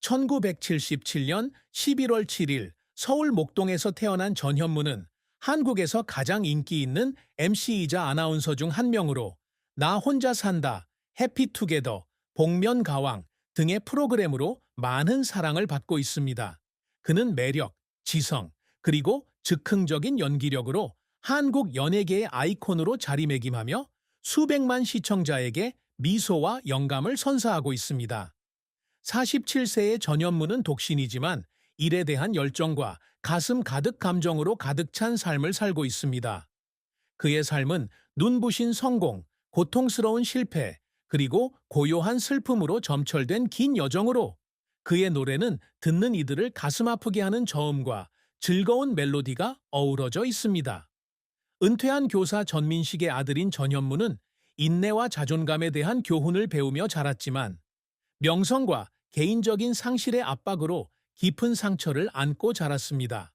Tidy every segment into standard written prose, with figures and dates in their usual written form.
1977년 11월 7일 서울 목동에서 태어난 전현무는 한국에서 가장 인기 있는 MC이자 아나운서 중 한 명으로 나 혼자 산다, 해피투게더, 복면가왕 등의 프로그램으로 많은 사랑을 받고 있습니다. 그는 매력, 지성, 그리고 즉흥적인 연기력으로 한국 연예계의 아이콘으로 자리매김하며 수백만 시청자에게 미소와 영감을 선사하고 있습니다. 47세의 전현무는 독신이지만 일에 대한 열정과 가슴 가득 감정으로 가득 찬 삶을 살고 있습니다. 그의 삶은 눈부신 성공, 고통스러운 실패, 그리고 고요한 슬픔으로 점철된 긴 여정으로 그의 노래는 듣는 이들을 가슴 아프게 하는 저음과 즐거운 멜로디가 어우러져 있습니다. 은퇴한 교사 전민식의 아들인 전현무는 인내와 자존감에 대한 교훈을 배우며 자랐지만 명성과 개인적인 상실의 압박으로 깊은 상처를 안고 자랐습니다.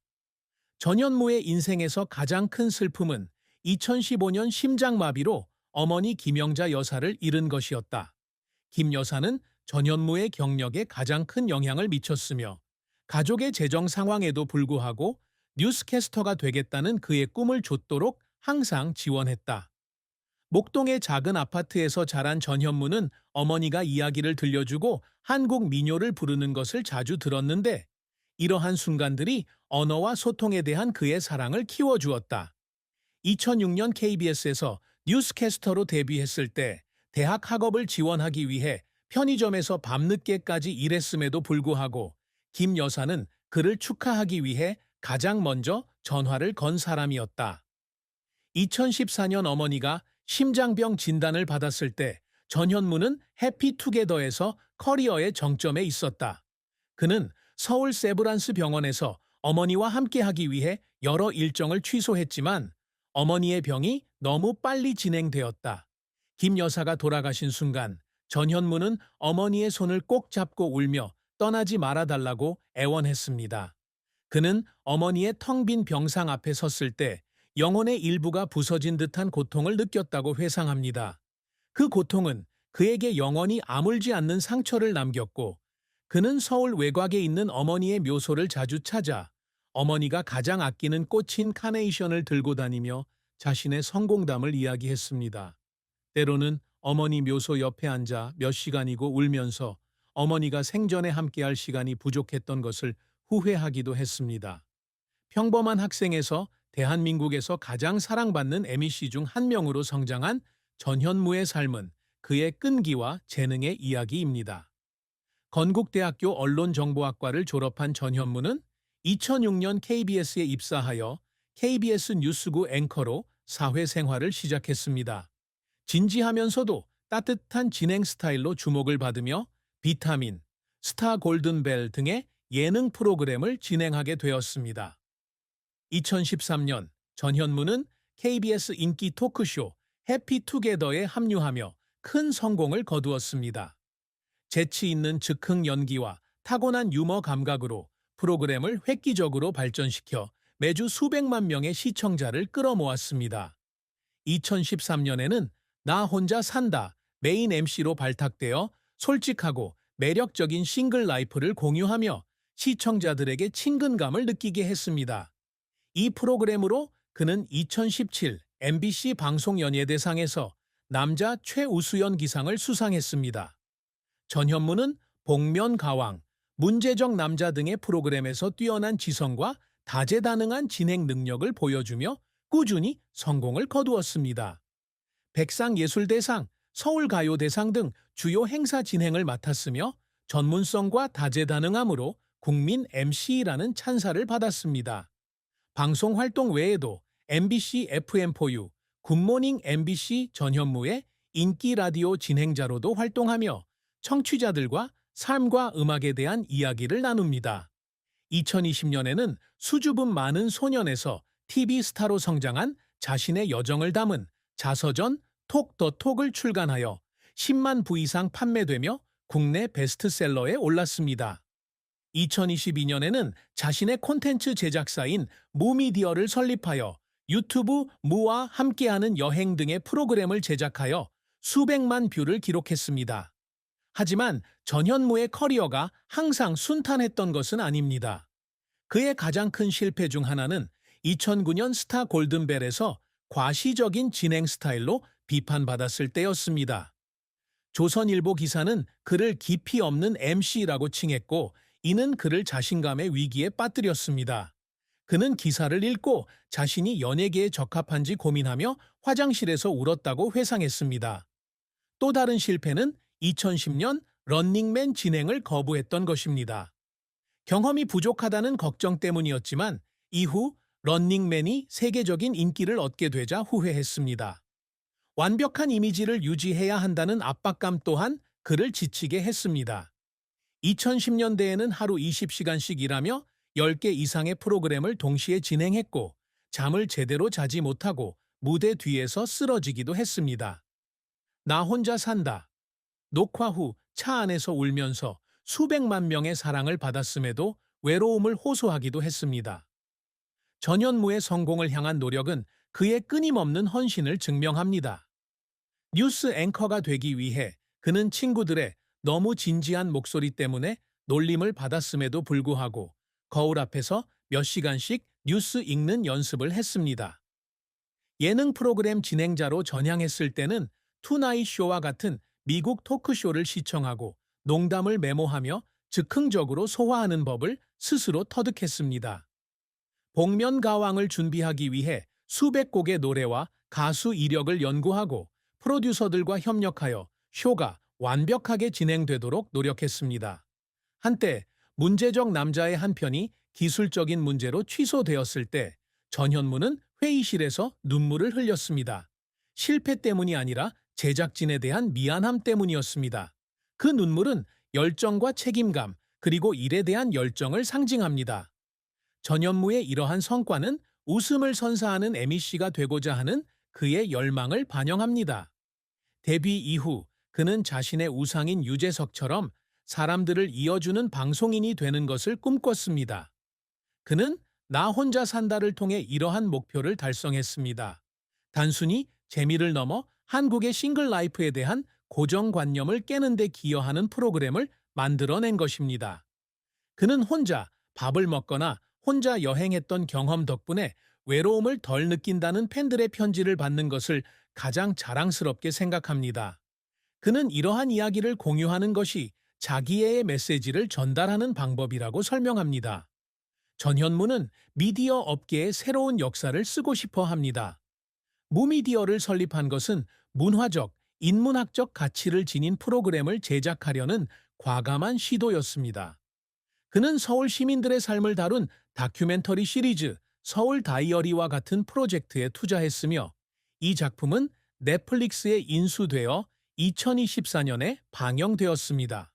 전현무의 인생에서 가장 큰 슬픔은 2015년 심장마비로 어머니 김영자 여사를 잃은 것이었다. 김 여사는 전현무의 경력에 가장 큰 영향을 미쳤으며 가족의 재정 상황에도 불구하고 뉴스캐스터가 되겠다는 그의 꿈을 좇도록 항상 지원했다. 목동의 작은 아파트에서 자란 전현무는 어머니가 이야기를 들려주고 한국 민요를 부르는 것을 자주 들었는데 이러한 순간들이 언어와 소통에 대한 그의 사랑을 키워주었다. 2006년 KBS에서 뉴스캐스터로 데뷔했을 때 대학 학업을 지원하기 위해 편의점에서 밤늦게까지 일했음에도 불구하고 김 여사는 그를 축하하기 위해 가장 먼저 전화를 건 사람이었다. 2014년 어머니가 심장병 진단을 받았을 때 전현무는 해피투게더에서 커리어의 정점에 있었다. 그는 서울 세브란스 병원에서 어머니와 함께하기 위해 여러 일정을 취소했지만 어머니의 병이 너무 빨리 진행되었다. 김 여사가 돌아가신 순간 전현무는 어머니의 손을 꼭 잡고 울며 떠나지 말아달라고 애원했습니다. 그는 어머니의 텅 빈 병상 앞에 섰을 때 영혼의 일부가 부서진 듯한 고통을 느꼈다고 회상합니다. 그 고통은 그에게 영원히 아물지 않는 상처를 남겼고 그는 서울 외곽에 있는 어머니의 묘소를 자주 찾아 어머니가 가장 아끼는 꽃인 카네이션을 들고 다니며 자신의 성공담을 이야기했습니다. 때로는 어머니 묘소 옆에 앉아 몇 시간이고 울면서 어머니가 생전에 함께할 시간이 부족했던 것을 후회하기도 했습니다. 평범한 학생에서 대한민국에서 가장 사랑받는 MC 중 한 명으로 성장한 전현무의 삶은 그의 끈기와 재능의 이야기입니다. 건국대학교 언론정보학과를 졸업한 전현무는 2006년 KBS에 입사하여 KBS 뉴스구 앵커로 사회생활을 시작했습니다. 진지하면서도 따뜻한 진행 스타일로 주목을 받으며 비타민, 스타 골든벨 등의 예능 프로그램을 진행하게 되었습니다. 2013년 전현무는 KBS 인기 토크쇼 해피투게더에 합류하며 큰 성공을 거두었습니다. 재치 있는 즉흥 연기와 타고난 유머 감각으로 프로그램을 획기적으로 발전시켜 매주 수백만 명의 시청자를 끌어모았습니다. 2013년에는 나 혼자 산다 메인 MC로 발탁되어 솔직하고 매력적인 싱글 라이프를 공유하며 시청자들에게 친근감을 느끼게 했습니다. 이 프로그램으로 그는 2017 MBC 방송연예대상에서 남자 최우수연 기상을 수상했습니다. 전현무는 복면가왕, 문제적 남자 등의 프로그램에서 뛰어난 지성과 다재다능한 진행 능력을 보여주며 꾸준히 성공을 거두었습니다. 백상예술대상, 서울가요대상 등 주요 행사 진행을 맡았으며 전문성과 다재다능함으로 국민 MC라는 찬사를 받았습니다. 방송 활동 외에도 MBC FM4U, 굿모닝 MBC 전현무의 인기 라디오 진행자로도 활동하며 청취자들과 삶과 음악에 대한 이야기를 나눕니다. 2020년에는 수줍음 많은 소년에서 TV 스타로 성장한 자신의 여정을 담은 자서전 톡 더 톡을 출간하여 10만 부 이상 판매되며 국내 베스트셀러에 올랐습니다. 2022년에는 자신의 콘텐츠 제작사인 무미디어를 설립하여 유튜브 무와 함께하는 여행 등의 프로그램을 제작하여 수백만 뷰를 기록했습니다. 하지만 전현무의 커리어가 항상 순탄했던 것은 아닙니다. 그의 가장 큰 실패 중 하나는 2009년 스타 골든벨에서 과시적인 진행 스타일로 비판받았을 때였습니다. 조선일보 기사는 그를 깊이 없는 MC라고 칭했고, 이는 그를 자신감의 위기에 빠뜨렸습니다. 그는 기사를 읽고 자신이 연예계에 적합한지 고민하며 화장실에서 울었다고 회상했습니다. 또 다른 실패는 2010년 런닝맨 진행을 거부했던 것입니다. 경험이 부족하다는 걱정 때문이었지만 이후 런닝맨이 세계적인 인기를 얻게 되자 후회했습니다. 완벽한 이미지를 유지해야 한다는 압박감 또한 그를 지치게 했습니다. 2010년대에는 하루 20시간씩 일하며 10개 이상의 프로그램을 동시에 진행했고, 잠을 제대로 자지 못하고 무대 뒤에서 쓰러지기도 했습니다. 나 혼자 산다. 녹화 후 차 안에서 울면서 수백만 명의 사랑을 받았음에도 외로움을 호소하기도 했습니다. 전현무의 성공을 향한 노력은 그의 끊임없는 헌신을 증명합니다. 뉴스 앵커가 되기 위해 그는 친구들의 너무 진지한 목소리 때문에 놀림을 받았음에도 불구하고 거울 앞에서 몇 시간씩 뉴스 읽는 연습을 했습니다. 예능 프로그램 진행자로 전향했을 때는 투나잇 쇼와 같은 미국 토크쇼를 시청하고 농담을 메모하며 즉흥적으로 소화하는 법을 스스로 터득했습니다. 복면가왕을 준비하기 위해 수백 곡의 노래와 가수 이력을 연구하고 프로듀서들과 협력하여 쇼가 완벽하게 진행되도록 노력했습니다. 한때 문제적 남자의 한 편이 기술적인 문제로 취소되었을 때 전현무는 회의실에서 눈물을 흘렸습니다. 실패 때문이 아니라 제작진에 대한 미안함 때문이었습니다. 그 눈물은 열정과 책임감, 그리고 일에 대한 열정을 상징합니다. 전현무의 이러한 성과는 웃음을 선사하는 MEC가 되고자 하는 그의 열망을 반영합니다. 데뷔 이후 그는 자신의 우상인 유재석처럼 사람들을 이어주는 방송인이 되는 것을 꿈꿨습니다. 그는 나 혼자 산다를 통해 이러한 목표를 달성했습니다. 단순히 재미를 넘어 한국의 싱글 라이프에 대한 고정관념을 깨는 데 기여하는 프로그램을 만들어낸 것입니다. 그는 혼자 밥을 먹거나 혼자 여행했던 경험 덕분에 외로움을 덜 느낀다는 팬들의 편지를 받는 것을 가장 자랑스럽게 생각합니다. 그는 이러한 이야기를 공유하는 것이 자기애의 메시지를 전달하는 방법이라고 설명합니다. 전현무는 미디어 업계의 새로운 역사를 쓰고 싶어 합니다. 무미디어를 설립한 것은 문화적, 인문학적 가치를 지닌 프로그램을 제작하려는 과감한 시도였습니다. 그는 서울 시민들의 삶을 다룬 다큐멘터리 시리즈 서울 다이어리와 같은 프로젝트에 투자했으며, 이 작품은 넷플릭스에 인수되어 2024년에 방영되었습니다.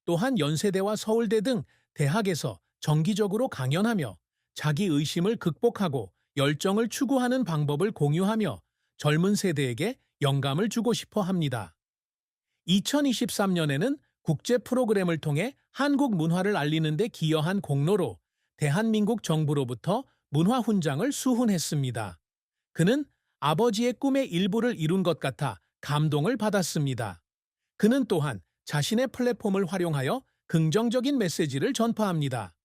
또한 연세대와 서울대 등 대학에서 정기적으로 강연하며 자기 의심을 극복하고 열정을 추구하는 방법을 공유하며 젊은 세대에게 영감을 주고 싶어 합니다. 2023년에는 국제 프로그램을 통해 한국 문화를 알리는 데 기여한 공로로 대한민국 정부로부터 문화훈장을 수훈했습니다. 그는 아버지의 꿈의 일부를 이룬 것 같아 감동을 받았습니다. 그는 또한 자신의 플랫폼을 활용하여 긍정적인 메시지를 전파합니다.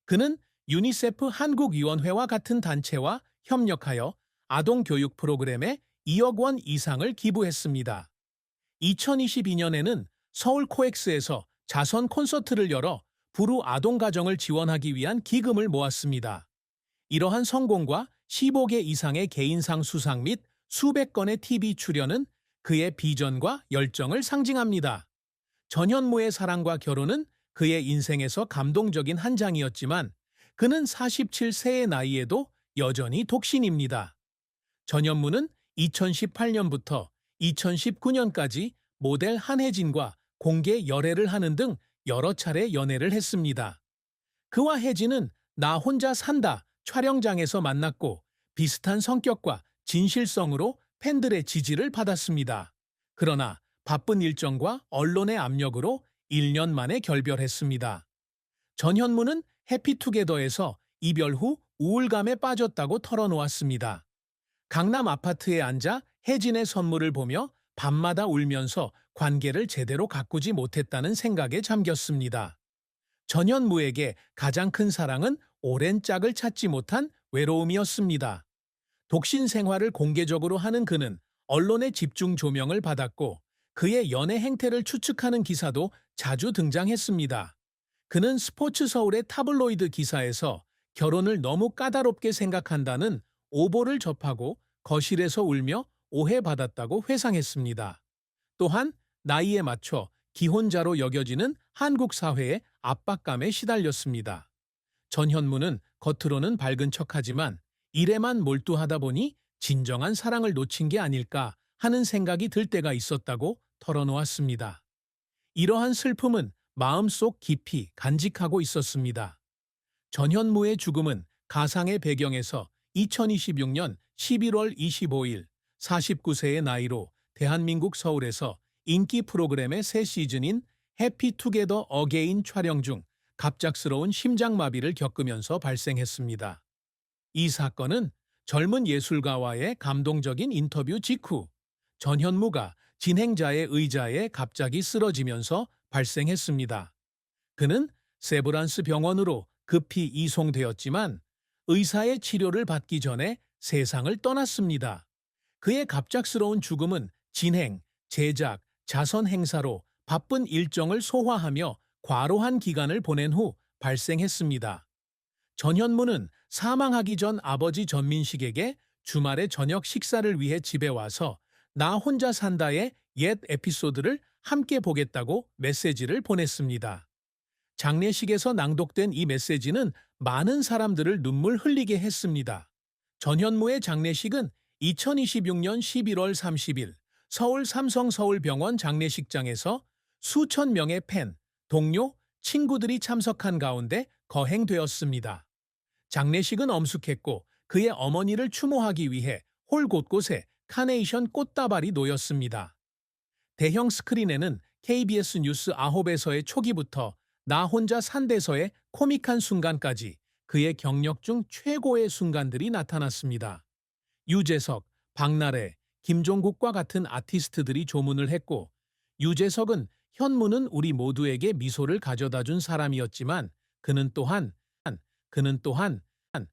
그는 유니세프 한국위원회와 같은 단체와 협력하여 아동교육 프로그램에 2억 원 이상을 기부했습니다. 2022년에는 서울 코엑스에서 자선 콘서트를 열어 불우 아동가정을 지원하기 위한 기금을 모았습니다. 이러한 성공과 15개 이상의 개인상 수상 및 수백 건의 TV 출연은 그의 비전과 열정을 상징합니다. 전현무의 사랑과 결혼은 그의 인생에서 감동적인 한 장이었지만 그는 47세의 나이에도 여전히 독신입니다. 전현무는 2018년부터 2019년까지 모델 한혜진과 공개 열애를 하는 등 여러 차례 연애를 했습니다. 그와 혜진은 나 혼자 산다 촬영장에서 만났고 비슷한 성격과 진실성으로 팬들의 지지를 받았습니다. 그러나 바쁜 일정과 언론의 압력으로 1년 만에 결별했습니다. 전현무는 해피투게더에서 이별 후 우울감에 빠졌다고 털어놓았습니다. 강남 아파트에 앉아 혜진의 선물을 보며 밤마다 울면서 관계를 제대로 가꾸지 못했다는 생각에 잠겼습니다. 전현무에게 가장 큰 사랑은 오랜 짝을 찾지 못한 외로움이었습니다. 독신 생활을 공개적으로 하는 그는 언론의 집중 조명을 받았고 그의 연애 행태를 추측하는 기사도 자주 등장했습니다. 그는 스포츠 서울의 타블로이드 기사에서 결혼을 너무 까다롭게 생각한다는 오보를 접하고 거실에서 울며 오해받았다고 회상했습니다. 또한 나이에 맞춰 기혼자로 여겨지는 한국 사회의 압박감에 시달렸습니다. 전현무는 겉으로는 밝은 척하지만 일에만 몰두하다 보니 진정한 사랑을 놓친 게 아닐까 하는 생각이 들 때가 있었다고 털어놓았습니다. 이러한 슬픔은 마음속 깊이 간직하고 있었습니다. 전현무의 죽음은 가상의 배경에서 2026년 11월 25일 49세의 나이로 대한민국 서울에서 인기 프로그램의 새 시즌인 해피투게더 어게인 촬영 중 갑작스러운 심장마비를 겪으면서 발생했습니다. 이 사건은 젊은 예술가와의 감동적인 인터뷰 직후 전현무가 진행자의 의자에 갑자기 쓰러지면서 발생했습니다. 그는 세브란스 병원으로 급히 이송되었지만 의사의 치료를 받기 전에 세상을 떠났습니다. 그의 갑작스러운 죽음은 진행, 제작, 자선 행사로 바쁜 일정을 소화하며 과로한 기간을 보낸 후 발생했습니다. 전현무는 사망하기 전 아버지 전민식에게 주말에 저녁 식사를 위해 집에 와서 나 혼자 산다의 옛 에피소드를 함께 보겠다고 메시지를 보냈습니다. 장례식에서 낭독된 이 메시지는 많은 사람들을 눈물 흘리게 했습니다. 전현무의 장례식은 2026년 11월 30일 서울 삼성서울병원 장례식장에서 수천 명의 팬, 동료, 친구들이 참석한 가운데 거행되었습니다. 장례식은 엄숙했고 그의 어머니를 추모하기 위해 홀 곳곳에 카네이션 꽃다발이 놓였습니다. 대형 스크린에는 KBS 뉴스 9에서의 초기부터 나 혼자 산데서의 코믹한 순간까지 그의 경력 중 최고의 순간들이 나타났습니다. 유재석, 박나래, 김종국과 같은 아티스트들이 조문을 했고 유재석은 현무는 우리 모두에게 미소를 가져다 준 사람이었지만 그는 또한